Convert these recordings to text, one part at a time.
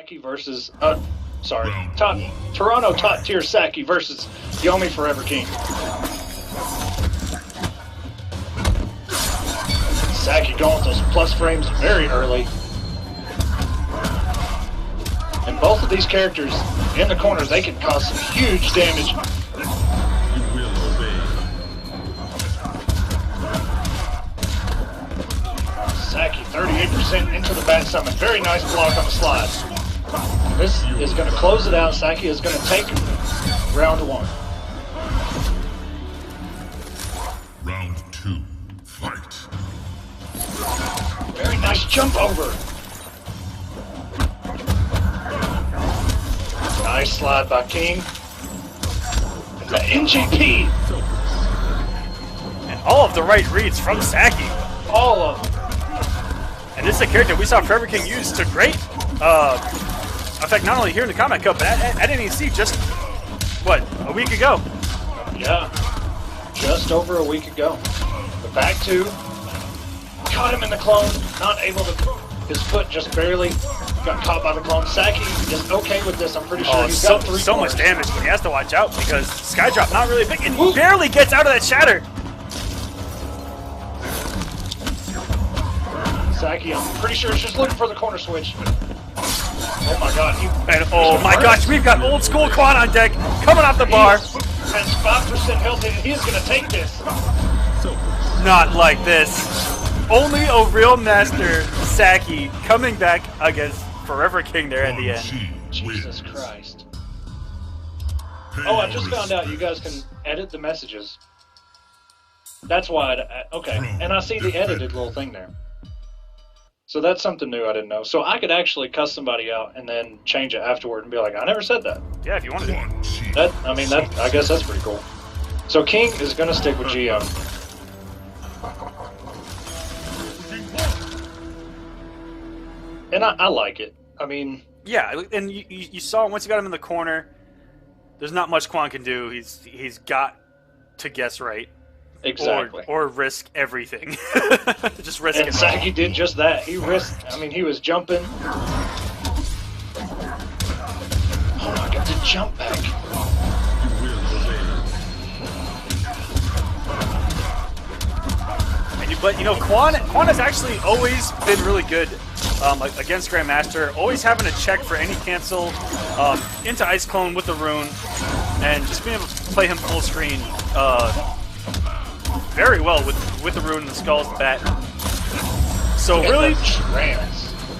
Sacky versus Toronto top tier Sacky versus Yomi Forever King. Sacky going with those plus frames very early. And both of these characters in the corners, they can cause some huge damage. You will obey. Sacky 38% into the bat summon. Very nice block on the slide. This is going to close it out. Sacky is going to take round one. Round two, fight. Very nice jump over. Nice slide by King. And the NGP. And all of the right reads from Sacky. All of them. And this is a character we saw Forever King use to great effect, not only here in the Kombat Cup, but at NEC just, what, a week ago? Yeah, just over a week ago. The back two, caught him in the clone, not able to, his foot just barely got caught by the clone. Sacky is okay with this, I'm pretty sure. He's got so much damage, but he has to watch out because Skydrop not really big, and he barely gets out of that shatter. Sacky, I'm pretty sure is just looking for the corner switch. Oh my god. Oh my gosh, we've got old school Quan on deck, coming off the bar. Has 5% health and he is going to take this. Not like this. Only a real master, Sacky, coming back against Forever King there at the end. Jesus Christ. Oh, I just found out you guys can edit the messages. That's why, okay. And I see the edited little thing there. So that's something new I didn't know. So I could actually cuss somebody out and then change it afterward and be like, I never said that. Yeah, if you wanted to. I guess that's pretty cool. So King is going to stick with Geo. And I like it. I mean... Yeah, and you saw once you got him in the corner, there's not much Quan can do. He's got to guess right. Exactly. Or risk everything. Just risk it. And Sacky did just that. He risked, I mean, he was jumping. Oh my god, the jump back. But, you know, Quan has actually always been really good against Grandmaster, always having to check for any cancel into Ice Clone with the rune, and just being able to play him full screen very well with the rune and the skulls and bat. So really,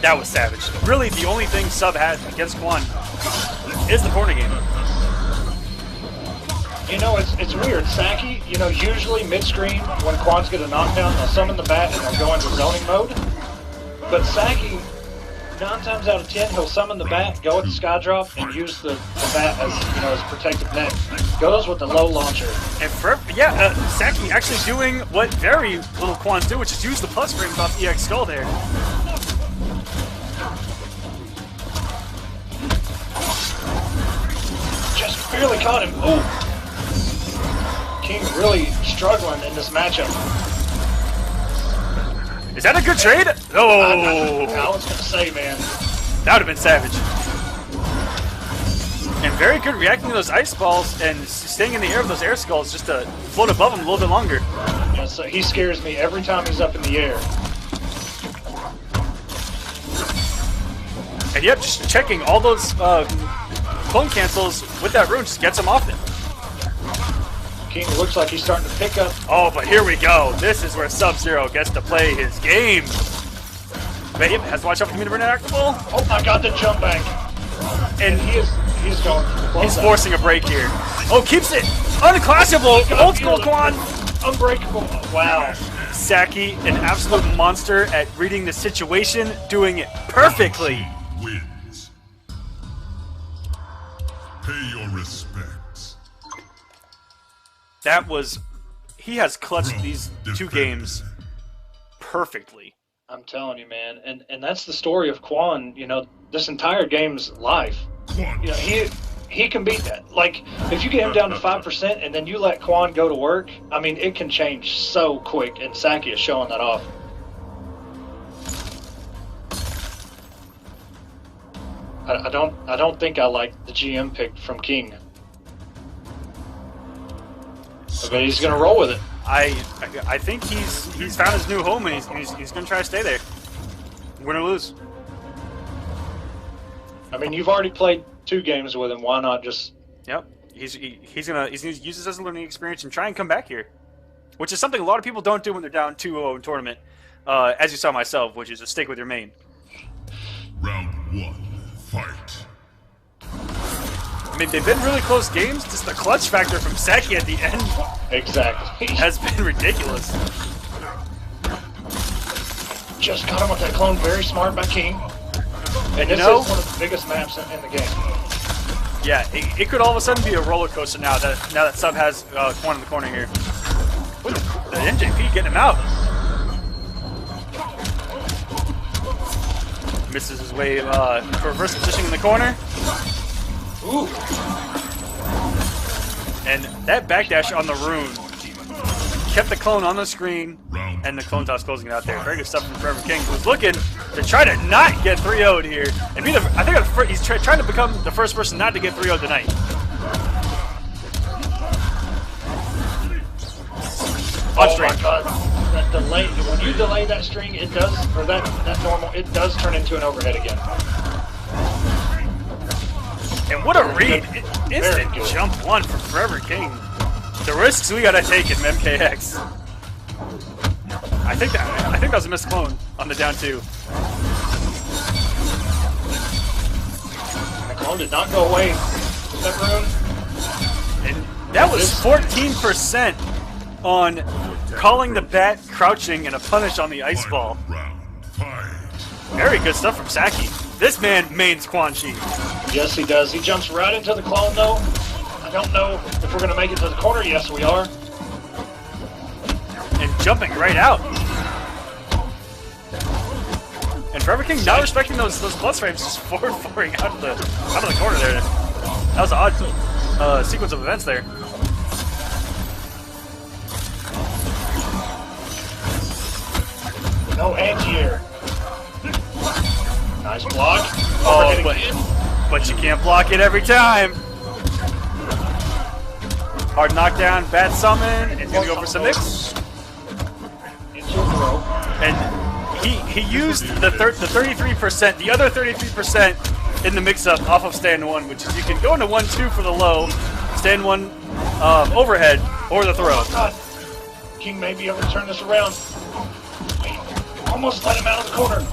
that was savage. Really, the only thing Sub had against Quan is the corner game. You know, it's weird. Sacky, you know, usually mid-screen, when Quan's get a knockdown, they'll summon the bat and they'll go into zoning mode. But Sacky, 9 times out of 10, he'll summon the bat, go with the Skydrop, and use the bat as, you know, as protective net. Goes with the low launcher. And Sacky actually doing what very little Quans do, which is use the plus frames off EX Skull there. Just barely caught him. Ooh! King really struggling in this matchup. Is that a good trade? No! I was going to say, man. That would have been savage. And very good reacting to those ice balls and staying in the air with those air skulls just to float above him a little bit longer. Yeah, so he scares me every time he's up in the air. And yep, just checking all those clone cancels with that rune just gets him off them. King looks like he's starting to pick up. Oh, but here we go. This is where Sub-Zero gets to play his game. But yep, has to watch out for the interactable. Oh my god, the jump back. And he's going close. He's forcing a break here. Oh, keeps it unclassable. Old school Quan. Unbreakable. Wow. Sacky, an absolute monster at reading the situation, doing it perfectly. Wins. Pay your respects. That was... He has clutched these 2 games perfectly. I'm telling you, man. And that's the story of Quan, you know, this entire game's life. You know, he can beat that. Like, if you get him down to 5% and then you let Quan go to work, I mean, it can change so quick, and Sacky is showing that off. I don't think I like the GM pick from King. But he's gonna roll with it. I think he's found his new home, and he's gonna try to stay there. Win or lose. I mean, you've already played 2 games with him. Why not just? Yep. He's gonna use this as a learning experience and try and come back here, which is something a lot of people don't do when they're down 2-0 in tournament. As you saw myself, which is to stick with your main. Round 1, fight. I mean, they've been really close games. Just the clutch factor from Sacky at the end Exactly. has been ridiculous. Just got him with that clone. Very smart by King. And this is one of the biggest maps in the game. Yeah, it could all of a sudden be a roller coaster now that Sub has Quan in the corner here. Look at the NJP getting him out. Misses his way to reverse positioning in the corner. Ooh. And that backdash on the rune kept the clone on the screen, and the clone toss closing it out there. Very good stuff from Forever King, who's looking to try to not get 3-0'd here. And be I think he's trying to become the first person not to get 3-0'd tonight. Oh my god. That delay, when you delay that string, it does, or that normal, it does turn into an overhead again. And what a read. Instant jump 1 from Forever King. The risks we gotta take in MKX. I think that was a missed clone on the down 2. The clone did not go away. That rune. And that was 14% on calling the bat, crouching, and a punish on the ice ball. Very good stuff from Sacky. This man mains Quan Chi. Yes, he does. He jumps right into the clone, though. I don't know if we're going to make it to the corner. Yes, we are. And jumping right out. And Forever King not respecting those plus frames, just forward-forwarding out of the corner there. That was an odd sequence of events there. No anti-air. Nice block. But you can't block it every time. Hard knockdown, bad summon. He's gonna go for some mix. Into a throw. And he used the 33%, the other 33% in the mix-up off of stand 1, which is you can go into 1-2 for the low, stand 1 overhead, or the throw. Oh god. King may be able to turn this around. Almost let him out of the corner.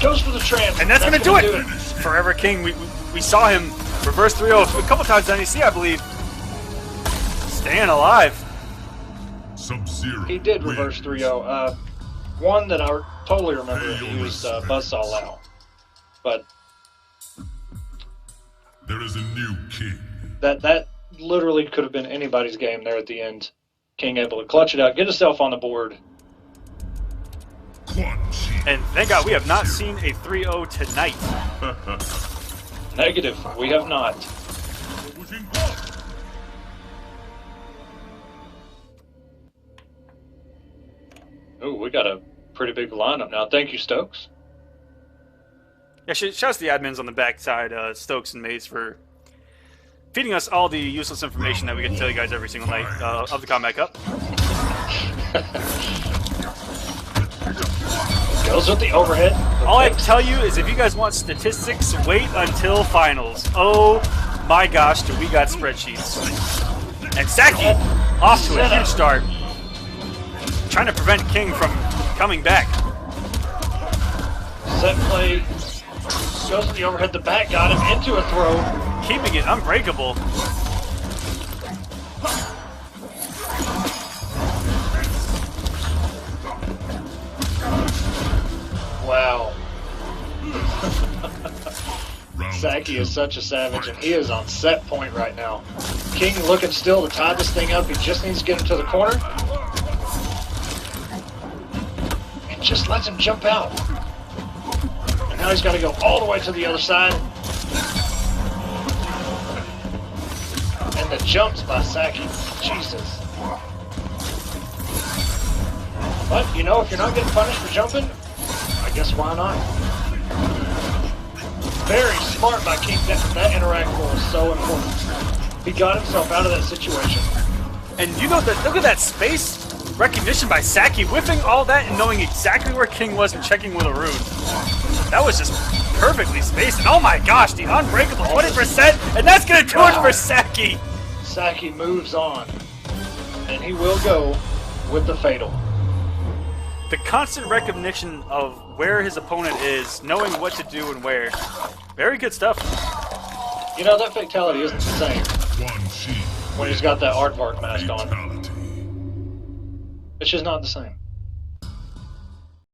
Goes for the trans. And that's going to do it. Forever King, we saw him reverse 3-0 a couple times on NEC, I believe. Staying alive. Sub-Zero. He did reverse 3-0. One that I totally remember, he used Buzzsaw Lao. But there is a new king. That literally could have been anybody's game there at the end. King able to clutch it out, get himself on the board. And thank God we have not seen a 3-0 tonight. Negative. We have not. Oh, we got a pretty big lineup now. Thank you, Stokes. Yeah, shouts to the admins on the backside, Stokes and Maze, for feeding us all the useless information that we get to tell you guys every single night of the Kombat Cup. Goes with the overhead. All I have to tell you is if you guys want statistics, wait until finals. Oh my gosh, do we got spreadsheets. And Sacky off to a huge start. Trying to prevent King from coming back. Set play. Goes to the overhead. The back got him into a throw. Keeping it unbreakable. Wow. Sacky is such a savage, and he is on set point right now. King looking still to tie this thing up. He just needs to get him to the corner. And just lets him jump out. And now he's got to go all the way to the other side. And the jumps by Sacky. Jesus. But, you know, if you're not getting punished for jumping, I guess why not? Very smart by King. That interactable was so important. He got himself out of that situation. And you know that, look at that space recognition by Sacky, whiffing all that and knowing exactly where King was and checking with a rune. That was just perfectly spaced. And oh my gosh, the unbreakable 20%, and that's gonna do it for Sacky. Sacky moves on, and he will go with the fatal. The constant recognition of where his opponent is, knowing what to do and where. Very good stuff. You know, that fatality isn't the same when he's got that aardvark mask on. It's just not the same.